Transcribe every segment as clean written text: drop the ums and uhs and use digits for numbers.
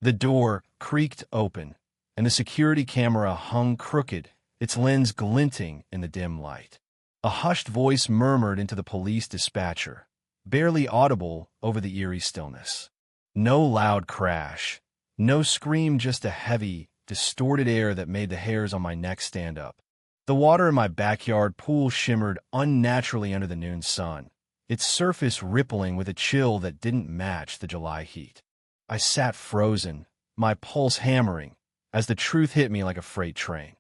The door creaked open, and the security camera hung crooked, its lens glinting in the dim light. A hushed voice murmured into the police dispatcher, barely audible over the eerie stillness. No loud crash, no scream, just a heavy, distorted air that made the hairs on my neck stand up. The water in my backyard pool shimmered unnaturally under the noon sun, its surface rippling with a chill that didn't match the July heat. I sat frozen, my pulse hammering, as the truth hit me like a freight train.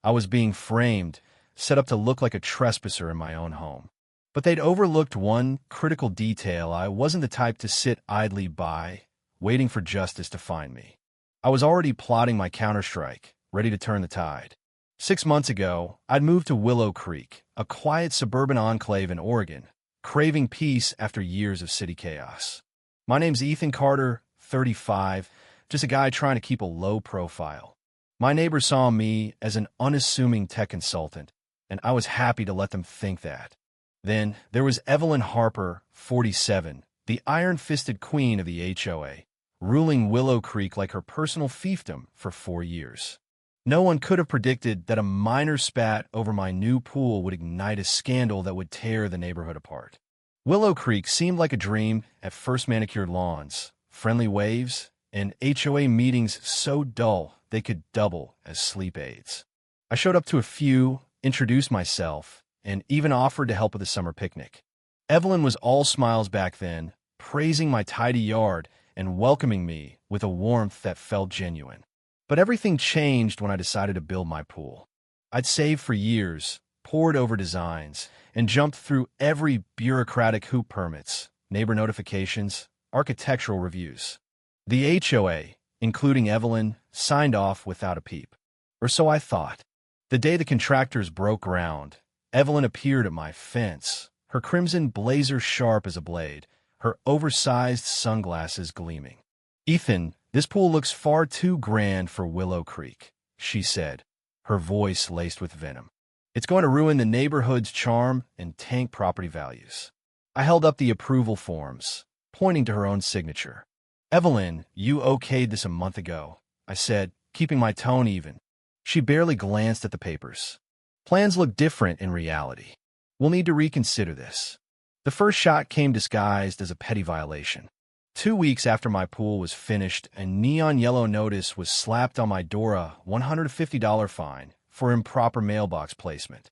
I was being framed, set up to look like a trespasser in my own home. But they'd overlooked one critical detail. I wasn't the type to sit idly by, waiting for justice to find me. I was already plotting my counterstrike, ready to turn the tide. 6 months ago, I'd moved to Willow Creek, a quiet suburban enclave in Oregon, craving peace after years of city chaos. My name's Ethan Carter, 35, just a guy trying to keep a low profile. My neighbors saw me as an unassuming tech consultant, and I was happy to let them think that. Then there was Evelyn Harper, 47, the iron-fisted queen of the HOA, ruling Willow Creek like her personal fiefdom for 4 years. No one could have predicted that a minor spat over my new pool would ignite a scandal that would tear the neighborhood apart. Willow Creek seemed like a dream at first: manicured lawns, friendly waves, and HOA meetings so dull they could double as sleep aids. I showed up to a few, introduced myself, and even offered to help with the summer picnic. Evelyn was all smiles back then, praising my tidy yard and welcoming me with a warmth that felt genuine. But everything changed when I decided to build my pool. I'd saved for years, pored over designs, and jumped through every bureaucratic hoop: permits, neighbor notifications, architectural reviews. The HOA, including Evelyn, signed off without a peep. Or so I thought. The day the contractors broke ground, Evelyn appeared at my fence, her crimson blazer sharp as a blade, her oversized sunglasses gleaming. "Ethan, this pool looks far too grand for Willow Creek," she said, her voice laced with venom. "It's going to ruin the neighborhood's charm and tank property values." I held up the approval forms, pointing to her own signature. "Evelyn, you okayed this a month ago," I said, keeping my tone even. She barely glanced at the papers. "Plans look different in reality. We'll need to reconsider this." The first shot came disguised as a petty violation. 2 weeks after my pool was finished, a neon yellow notice was slapped on my door: a $150 fine for improper mailbox placement.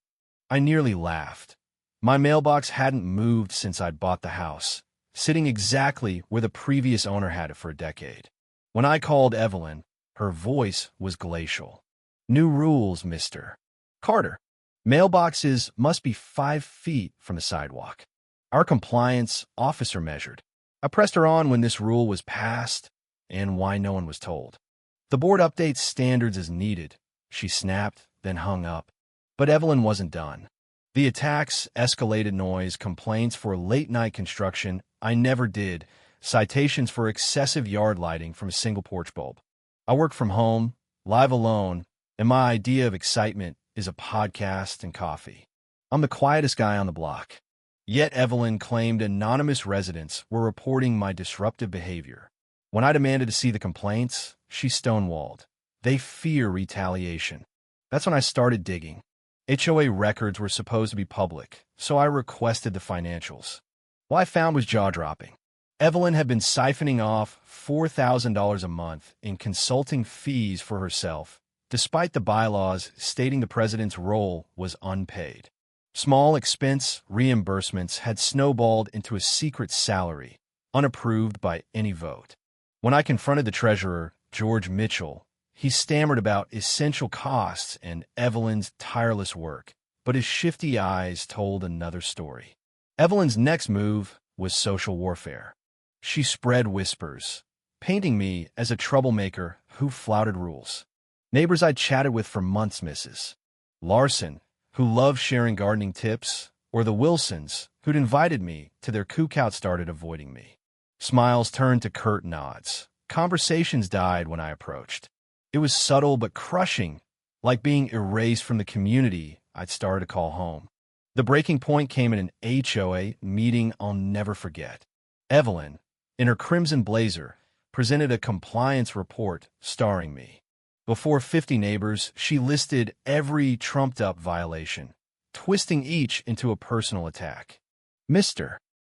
I nearly laughed. My mailbox hadn't moved since I'd bought the house, sitting exactly where the previous owner had it for a decade. When I called Evelyn, her voice was glacial. "New rules, Mr. Carter. Mailboxes must be 5 feet from the sidewalk." Our compliance officer measured. I pressed her on when this rule was passed and why no one was told. "The board updates standards as needed," she snapped, then hung up. But Evelyn wasn't done. The attacks escalated: noise complaints for late-night construction I never did, citations for excessive yard lighting from a single porch bulb. I work from home, live alone, and my idea of excitement is a podcast and coffee. I'm the quietest guy on the block. Yet Evelyn claimed anonymous residents were reporting my disruptive behavior. When I demanded to see the complaints, she stonewalled. They fear retaliation. That's when I started digging. HOA records were supposed to be public, so I requested the financials. What I found was jaw-dropping. Evelyn had been siphoning off $4,000 a month in consulting fees for herself, despite the bylaws stating the president's role was unpaid. Small expense reimbursements had snowballed into a secret salary, unapproved by any vote. When I confronted the treasurer, George Mitchell, he stammered about essential costs and Evelyn's tireless work, but his shifty eyes told another story. Evelyn's next move was social warfare. She spread whispers, painting me as a troublemaker who flouted rules. Neighbors I'd chatted with for months: Mrs. Larson, who loved sharing gardening tips, or the Wilsons, who'd invited me to their cookout, started avoiding me. Smiles turned to curt nods. Conversations died when I approached. It was subtle but crushing, like being erased from the community I'd started to call home. The breaking point came at an HOA meeting I'll never forget. Evelyn, in her crimson blazer, presented a compliance report starring me. Before 50 neighbors, she listed every trumped-up violation, twisting each into a personal attack. Mr.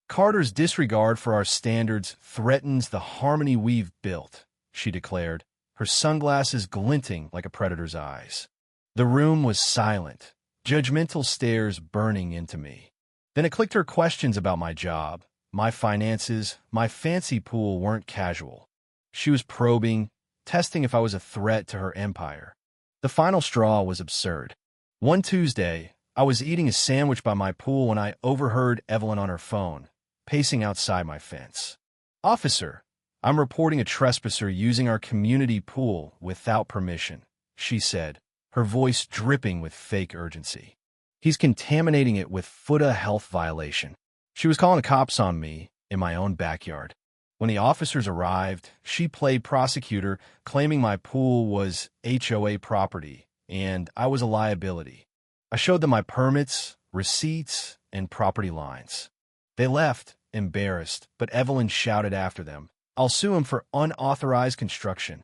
Carter's disregard for our standards threatens the harmony we've built, she declared, her sunglasses glinting like a predator's eyes. The room was silent, judgmental stares burning into me. Then it clicked her questions about my job, my finances, my fancy pool weren't casual. She was probing, testing if I was a threat to her empire. The final straw was absurd. One Tuesday, I was eating a sandwich by my pool when I overheard Evelyn on her phone, pacing outside my fence. "Officer, I'm reporting a trespasser using our community pool without permission," she said, her voice dripping with fake urgency. "He's contaminating it with FUTA health violation." She was calling the cops on me in my own backyard. When the officers arrived, she played prosecutor, claiming my pool was HOA property and I was a liability. I showed them my permits, receipts, and property lines. They left, embarrassed, but Evelyn shouted after them, "I'll sue him for unauthorized construction."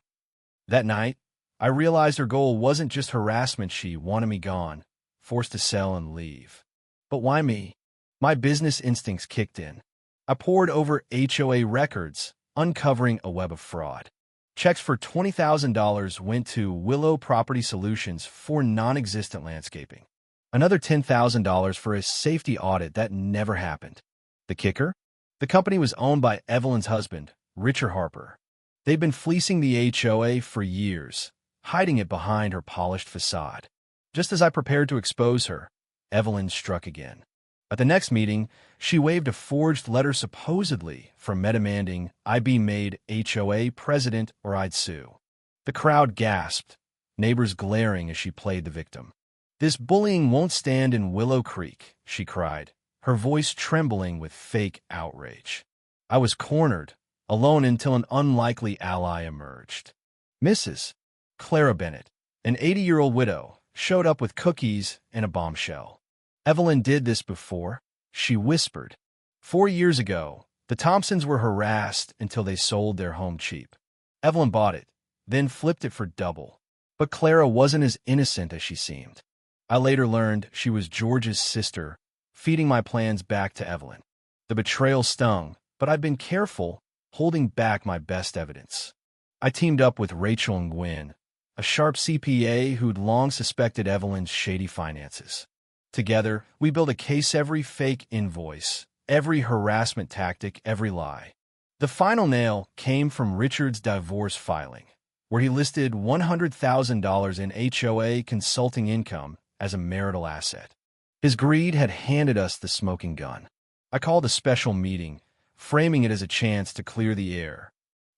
That night, I realized her goal wasn't just harassment. She wanted me gone, forced to sell and leave. But why me? My business instincts kicked in. I pored over HOA records, uncovering a web of fraud. Checks for $20,000 went to Willow Property Solutions for non-existent landscaping. Another $10,000 for a safety audit that never happened. The kicker? The company was owned by Evelyn's husband, Richard Harper. They'd been fleecing the HOA for years, hiding it behind her polished facade. Just as I prepared to expose her, Evelyn struck again. At the next meeting, she waved a forged letter supposedly from me demanding I be made HOA president or I'd sue. The crowd gasped, neighbors glaring as she played the victim. "This bullying won't stand in Willow Creek," she cried, her voice trembling with fake outrage. I was cornered, alone until an unlikely ally emerged. Mrs. Clara Bennett, an 80-year-old widow, showed up with cookies and a bombshell. "Evelyn did this before," she whispered. 4 years ago, the Thompsons were harassed until they sold their home cheap. Evelyn bought it, then flipped it for double. But Clara wasn't as innocent as she seemed. I later learned she was George's sister, feeding my plans back to Evelyn. The betrayal stung, but I'd been careful, holding back my best evidence. I teamed up with Rachel and Gwen, a sharp CPA who'd long suspected Evelyn's shady finances. Together, we built a case every fake invoice, every harassment tactic, every lie. The final nail came from Richard's divorce filing, where he listed $100,000 in HOA consulting income as a marital asset. His greed had handed us the smoking gun. I called a special meeting, framing it as a chance to clear the air.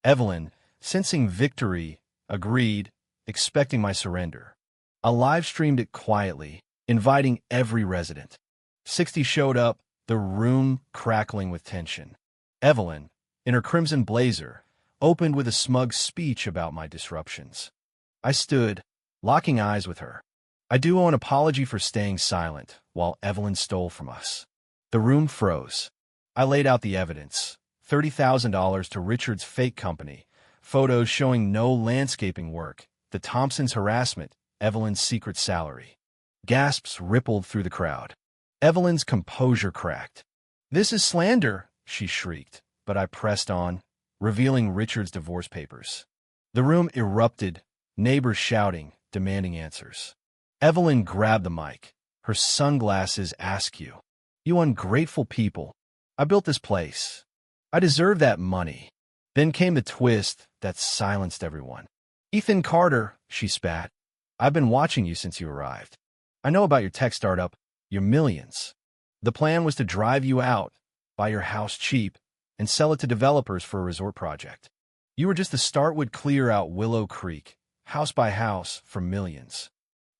Evelyn, sensing victory, agreed, expecting my surrender. I live-streamed it quietly, inviting every resident. 60 showed up, the room crackling with tension. Evelyn, in her crimson blazer, opened with a smug speech about my disruptions. I stood, locking eyes with her. I do owe an apology for staying silent while Evelyn stole from us. The room froze. I laid out the evidence. $30,000 to Richard's fake company, photos showing no landscaping work, the Thompsons' harassment, Evelyn's secret salary. Gasps rippled through the crowd. Evelyn's composure cracked. "This is slander," she shrieked, but I pressed on, revealing Richard's divorce papers. The room erupted, neighbors shouting, demanding answers. Evelyn grabbed the mic, her sunglasses askew. "You ungrateful people. I built this place. I deserve that money." Then came the twist that silenced everyone. "Ethan Carter," she spat, "I've been watching you since you arrived. I know about your tech startup, your millions. The plan was to drive you out, buy your house cheap, and sell it to developers for a resort project. You were just the start would clear out Willow Creek, house by house, for millions."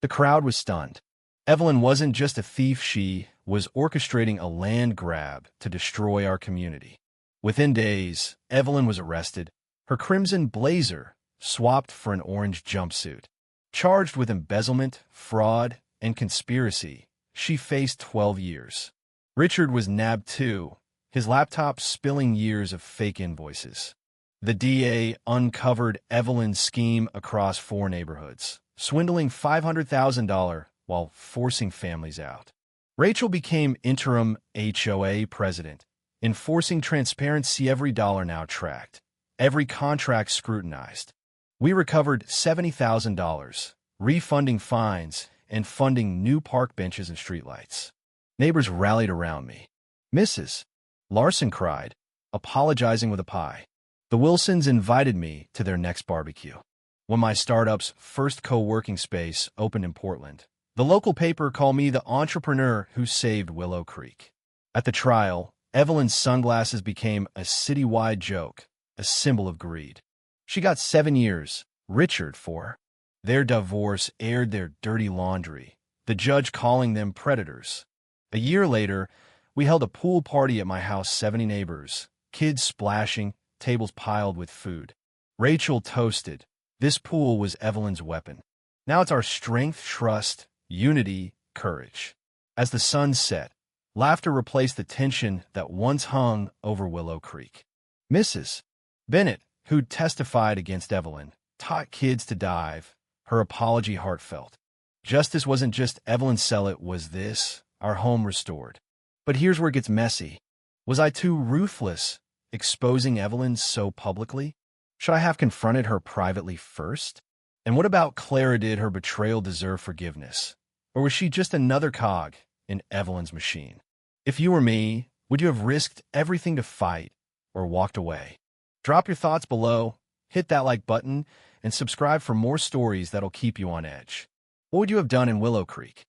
The crowd was stunned. Evelyn wasn't just a thief, she was orchestrating a land grab to destroy our community. Within days, Evelyn was arrested, her crimson blazer swapped for an orange jumpsuit. Charged with embezzlement, fraud, and conspiracy, she faced 12 years. Richard was nabbed too, his laptop spilling years of fake invoices. The DA uncovered Evelyn's scheme across 4 neighborhoods, swindling $500,000 while forcing families out. Rachel became interim HOA president, enforcing transparency, every dollar now tracked, every contract scrutinized. We recovered $70,000, refunding fines and funding new park benches and streetlights. Neighbors rallied around me. Mrs. Larson cried, apologizing with a pie. The Wilsons invited me to their next barbecue. When my startup's first co-working space opened in Portland, the local paper called me the entrepreneur who saved Willow Creek. At the trial, Evelyn's sunglasses became a citywide joke, a symbol of greed. She got 7 years, Richard 4. Their divorce aired their dirty laundry, the judge calling them predators. A year later, we held a pool party at my house, 70 neighbors, kids splashing, tables piled with food. Rachel toasted. This pool was Evelyn's weapon. Now it's our strength, trust, unity, courage. As the sun set, laughter replaced the tension that once hung over Willow Creek. Mrs. Bennett, who'd testified against Evelyn, taught kids to dive, her apology heartfelt. Justice wasn't just Evelyn sell, it was this, our home restored. But here's where it gets messy. Was I too ruthless, exposing Evelyn so publicly? Should I have confronted her privately first? And what about Clara? Did her betrayal deserve forgiveness? Or was she just another cog in Evelyn's machine? If you were me, would you have risked everything to fight or walked away? Drop your thoughts below, hit that like button, and subscribe for more stories that'll keep you on edge. What would you have done in Willow Creek?